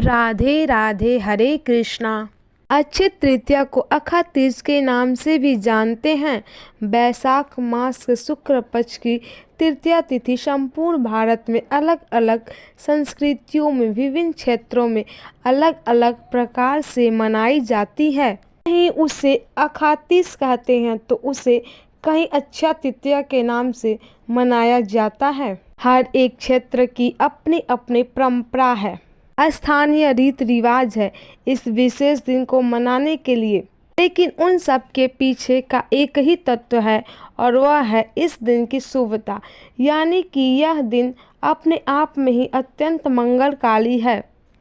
राधे राधे, हरे कृष्णा। अक्षय तृतीया को अखा तीज के नाम से भी जानते हैं। बैसाख मास के शुक्ल पक्ष की तृतीया तिथि संपूर्ण भारत में अलग अलग संस्कृतियों में विभिन्न क्षेत्रों में अलग अलग प्रकार से मनाई जाती है। कहीं उसे अखा तीज कहते हैं तो उसे कहीं अक्षय तृतीया के नाम से मनाया जाता है। हर एक क्षेत्र की अपनी अपनी परंपरा है, स्थानीय रीति रिवाज है इस विशेष दिन को मनाने के लिए, लेकिन उन सब के पीछे का एक ही तत्व है और वह है इस दिन की शुभता, यानी कि यह दिन अपने आप में ही अत्यंत मंगलकारी है।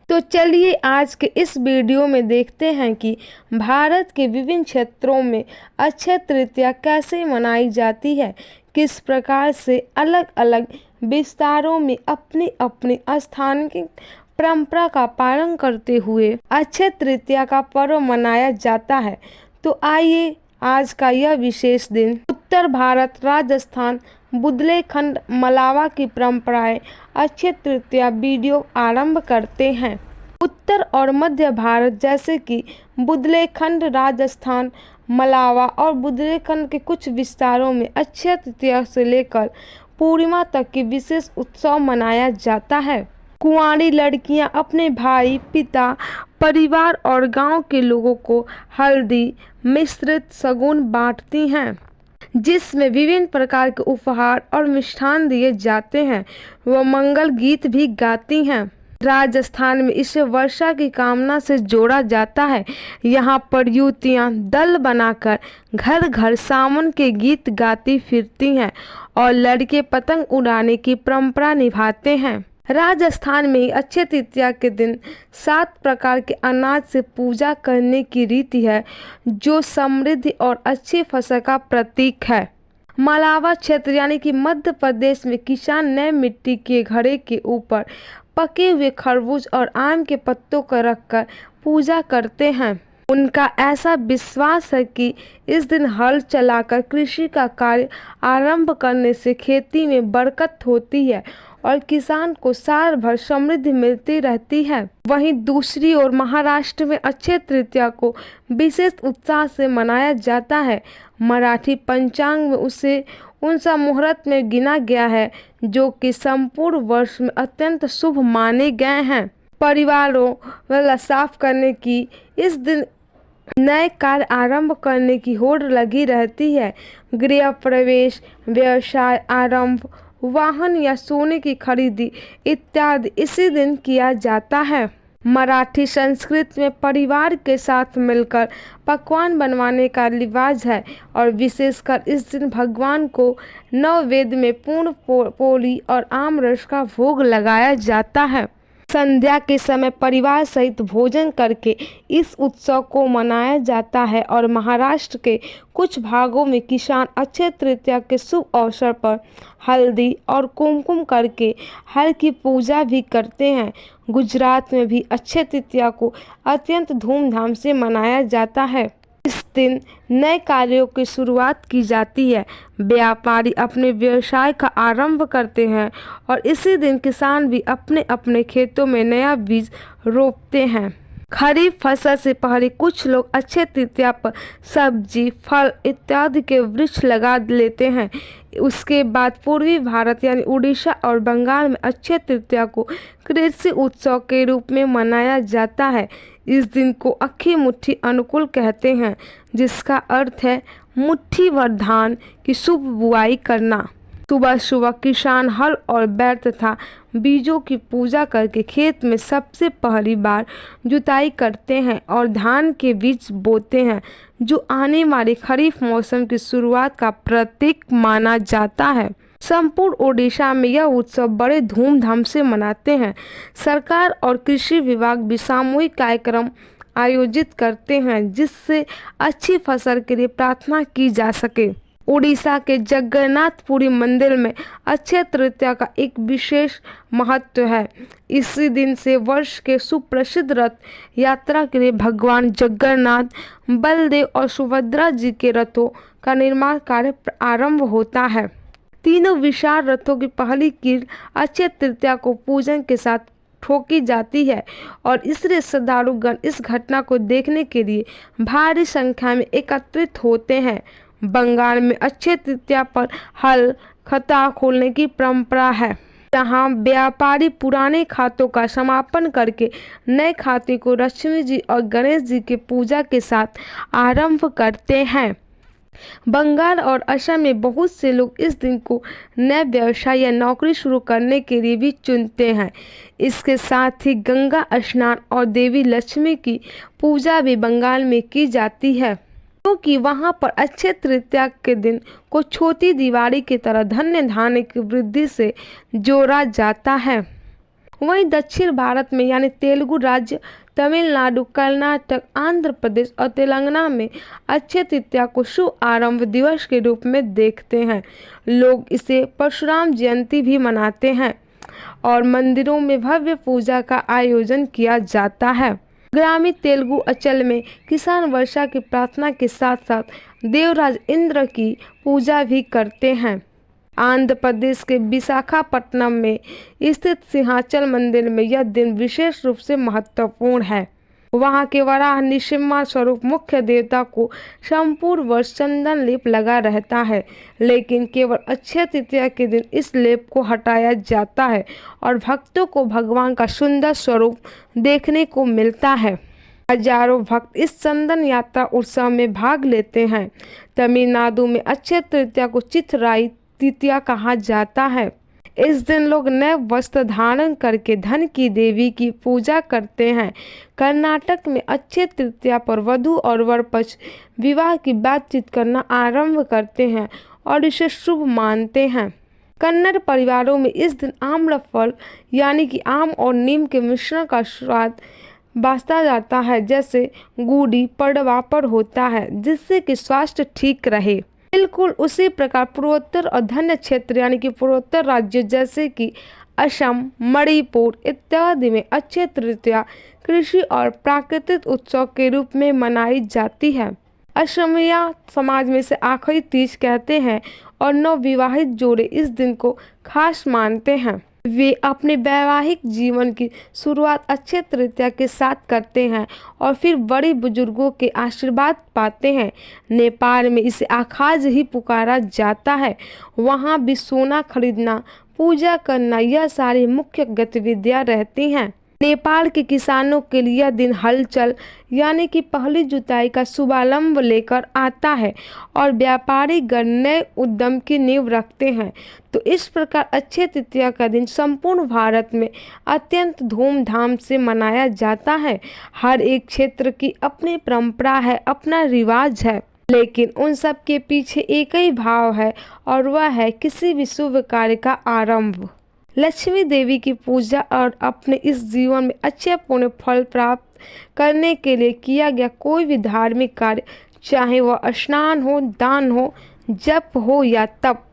तो चलिए आज के इस वीडियो में देखते हैं कि भारत के विभिन्न क्षेत्रों में अक्षय तृतीया कैसे मनाई जाती है, किस प्रकार से अलग अलग विस्तारों में अपनी अपनी स्थानीय परंपरा का पालन करते हुए अक्षय तृतीया का पर्व मनाया जाता है। तो आइए आज का यह विशेष दिन उत्तर भारत, राजस्थान, बुंदेलखंड, मलावा की परंपराएं अक्षय तृतीया वीडियो आरंभ करते हैं। उत्तर और मध्य भारत जैसे कि बुंदेलखंड, राजस्थान, मलावा और बुंदेलखंड के कुछ विस्तारों में अक्षय तृतीया से लेकर पूर्णिमा तक की विशेष उत्सव मनाया जाता है। कुंवारी लड़कियां अपने भाई, पिता, परिवार और गांव के लोगों को हल्दी मिश्रित शगुन बांटती हैं, जिसमें विभिन्न प्रकार के उपहार और मिष्ठान दिए जाते हैं। वह मंगल गीत भी गाती हैं। राजस्थान में इसे वर्षा की कामना से जोड़ा जाता है। यहाँ पर युवतियाँ दल बनाकर घर घर सावन के गीत गाती फिरती हैं और लड़के पतंग उड़ाने की परंपरा निभाते हैं। राजस्थान में अक्षय तृतीया के दिन 7 प्रकार के अनाज से पूजा करने की रीति है, जो समृद्धि और अच्छी फसल का प्रतीक है। मलावा क्षेत्र यानी कि मध्य प्रदेश में किसान नए मिट्टी के घड़े के ऊपर पके हुए खरबूज और आम के पत्तों को रखकर पूजा करते हैं। उनका ऐसा विश्वास है कि इस दिन हल चलाकर कृषि का कार्य आरंभ करने से खेती में बरकत होती है और किसान को साल भर समृद्धि मिलती रहती है। वहीं दूसरी ओर महाराष्ट्र में अक्षय तृतीया को विशेष उत्साह से मनाया जाता है। मराठी पंचांग में उसे उनसा मुहूर्त में गिना गया है, जो कि संपूर्ण वर्ष में अत्यंत शुभ माने गए हैं। परिवारों वाला साफ करने की इस दिन नए कार्य आरंभ करने की होड़ लगी रहती है। गृह प्रवेश, व्यवसाय आरंभ, वाहन या सोने की खरीदी इत्यादि इसी दिन किया जाता है। मराठी संस्कृति में परिवार के साथ मिलकर पकवान बनवाने का रिवाज है और विशेषकर इस दिन भगवान को नववेद में पूर्ण पोली और आम रस का भोग लगाया जाता है। संध्या के समय परिवार सहित भोजन करके इस उत्सव को मनाया जाता है और महाराष्ट्र के कुछ भागों में किसान अक्षय तृतीया के शुभ अवसर पर हल्दी और कुमकुम करके हर की पूजा भी करते हैं। गुजरात में भी अक्षय तृतीया को अत्यंत धूमधाम से मनाया जाता है। इस दिन नए कार्यों की शुरुआत की जाती है। व्यापारी अपने व्यवसाय का आरंभ करते हैं और इसी दिन किसान भी अपने अपने खेतों में नया बीज रोपते हैं। खरीफ फसल से पहले कुछ लोग अक्षय तृतीया पर सब्जी, फल इत्यादि के वृक्ष लगा लेते हैं। उसके बाद पूर्वी भारत यानी उड़ीसा और बंगाल में अक्षय तृतीया को कृषि उत्सव के रूप में मनाया जाता है। इस दिन को अक्खी मुट्ठी अनुकूल कहते हैं, जिसका अर्थ है मुट्ठी भर धान की शुभ बुआई करना। सुबह सुबह किसान हल और बैल तथा बीजों की पूजा करके खेत में सबसे पहली बार जुताई करते हैं और धान के बीज बोते हैं, जो आने वाले खरीफ मौसम की शुरुआत का प्रतीक माना जाता है। संपूर्ण ओडिशा में यह उत्सव बड़े धूमधाम से मनाते हैं। सरकार और कृषि विभाग भी सामूहिक कार्यक्रम आयोजित करते हैं, जिससे अच्छी फसल के लिए प्रार्थना की जा सके। उड़ीसा के जगन्नाथपुरी मंदिर में अक्षय तृतीया का एक विशेष महत्व है। इसी दिन से वर्ष के सुप्रसिद्ध रथ यात्रा के लिए भगवान जगन्नाथ, बलदेव और सुभद्रा जी के रथों का निर्माण कार्य आरंभ होता है। तीनों विशाल रथों की पहली कील अक्षय तृतीया को पूजन के साथ ठोकी जाती है और इसलिए श्रद्धालुगण इस घटना को देखने के लिए भारी संख्या में एकत्रित होते हैं। बंगाल में अक्षय तृतीया पर हल खाता खोलने की परंपरा है, जहां व्यापारी पुराने खातों का समापन करके नए खाते को लक्ष्मी जी और गणेश जी की पूजा के साथ आरंभ करते हैं। बंगाल और असम में बहुत से लोग इस दिन को नए व्यवसाय या नौकरी शुरू करने के लिए भी चुनते हैं। इसके साथ ही गंगा स्नान और देवी लक्ष्मी की पूजा भी बंगाल में की जाती है, क्योंकि वहां पर अक्षय तृतीया के दिन को छोटी दिवाली की तरह धन्य धान्य की वृद्धि से जोड़ा जाता है। वहीं दक्षिण भारत में यानी तेलुगु राज्य, तमिलनाडु, कर्नाटक, आंध्र प्रदेश और तेलंगाना में अक्षय तृतीया को शुभ आरंभ दिवस के रूप में देखते हैं। लोग इसे परशुराम जयंती भी मनाते हैं और मंदिरों में भव्य पूजा का आयोजन किया जाता है। ग्रामीण तेलुगु अंचल में किसान वर्षा की प्रार्थना के साथ साथ देवराज इंद्र की पूजा भी करते हैं। आंध्र प्रदेश के विशाखापट्टनम में स्थित सिंहाचल मंदिर में यह दिन विशेष रूप से महत्वपूर्ण है। वहां के वराह नृसिम्हा स्वरूप मुख्य देवता को संपूर्ण वर्ष चंदन लेप लगा रहता है, लेकिन केवल अक्षय तृतीया के दिन इस लेप को हटाया जाता है और भक्तों को भगवान का सुंदर स्वरूप देखने को मिलता है। हजारों भक्त इस चंदन यात्रा उत्सव में भाग लेते हैं। तमिलनाडु में अक्षय तृतीया को चिथराई तृतीया कहा जाता है। इस दिन लोग नए वस्त्र धारण करके धन की देवी की पूजा करते हैं। कर्नाटक में अक्षय तृतीया पर वधू और वर पक्ष विवाह की बातचीत करना आरंभ करते हैं और इसे शुभ मानते हैं। कन्नड़ परिवारों में इस दिन आम्रफल यानी कि आम और नीम के मिश्रण का स्वाद बांटा जाता है, जैसे गुड़ी पड़वा पर होता है, जिससे कि स्वास्थ्य ठीक रहे। बिल्कुल उसी प्रकार पूर्वोत्तर और धन्य क्षेत्र यानी कि पूर्वोत्तर राज्य जैसे कि असम, मणिपुर इत्यादि में अक्षय तृतीया कृषि और प्राकृतिक उत्सव के रूप में मनाई जाती है। असमिया समाज में से आखिरी तीज कहते हैं और नवविवाहित जोड़े इस दिन को खास मानते हैं। वे अपने वैवाहिक जीवन की शुरुआत अक्षय तृतीया के साथ करते हैं और फिर बड़े बुजुर्गों के आशीर्वाद पाते हैं। नेपाल में इसे आखाज ही पुकारा जाता है। वहाँ भी सोना खरीदना, पूजा करना, यह सारी मुख्य गतिविधियाँ रहती हैं। नेपाल के किसानों के लिए यह दिन हलचल यानी कि पहली जुताई का शुभारंभ लेकर आता है और व्यापारी गण नए उद्यम की नींव रखते हैं। तो इस प्रकार अक्षय तृतीया का दिन संपूर्ण भारत में अत्यंत धूमधाम से मनाया जाता है। हर एक क्षेत्र की अपनी परंपरा है, अपना रिवाज है, लेकिन उन सब के पीछे एक ही भाव है और वह है किसी भी शुभ कार्य का आरंभ। लक्ष्मी देवी की पूजा और अपने इस जीवन में अच्छे पुण्य फल प्राप्त करने के लिए किया गया कोई भी धार्मिक कार्य, चाहे वह स्नान हो, दान हो, जप हो या तप,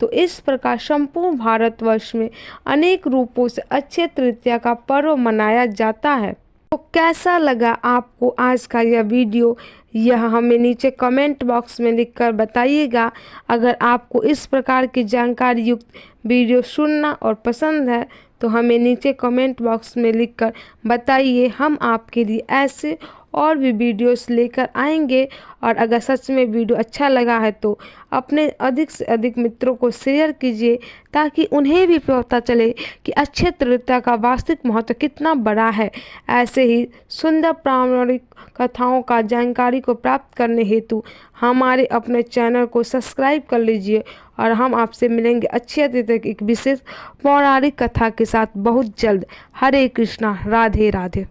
तो इस प्रकार संपूर्ण भारतवर्ष में अनेक रूपों से अक्षय तृतीया का पर्व मनाया जाता है। तो कैसा लगा आपको आज का यह वीडियो, यह हमें नीचे कमेंट बॉक्स में लिखकर बताइएगा। अगर आपको इस प्रकार की जानकारी युक्त वीडियो सुनना और पसंद है तो हमें नीचे कमेंट बॉक्स में लिखकर बताइए। हम आपके लिए ऐसे और भी वीडियोस लेकर आएंगे। और अगर सच में वीडियो अच्छा लगा है तो अपने अधिक से अधिक मित्रों को शेयर कीजिए, ताकि उन्हें भी पता चले कि अक्षय तृतीया का वास्तविक महत्व कितना बड़ा है। ऐसे ही सुंदर पौराणिक कथाओं का जानकारी को प्राप्त करने हेतु हमारे अपने चैनल को सब्सक्राइब कर लीजिए और हम आपसे मिलेंगे अक्षय तृतीया की एक विशेष पौराणिक कथा के साथ बहुत जल्द। हरे कृष्णा, राधे राधे।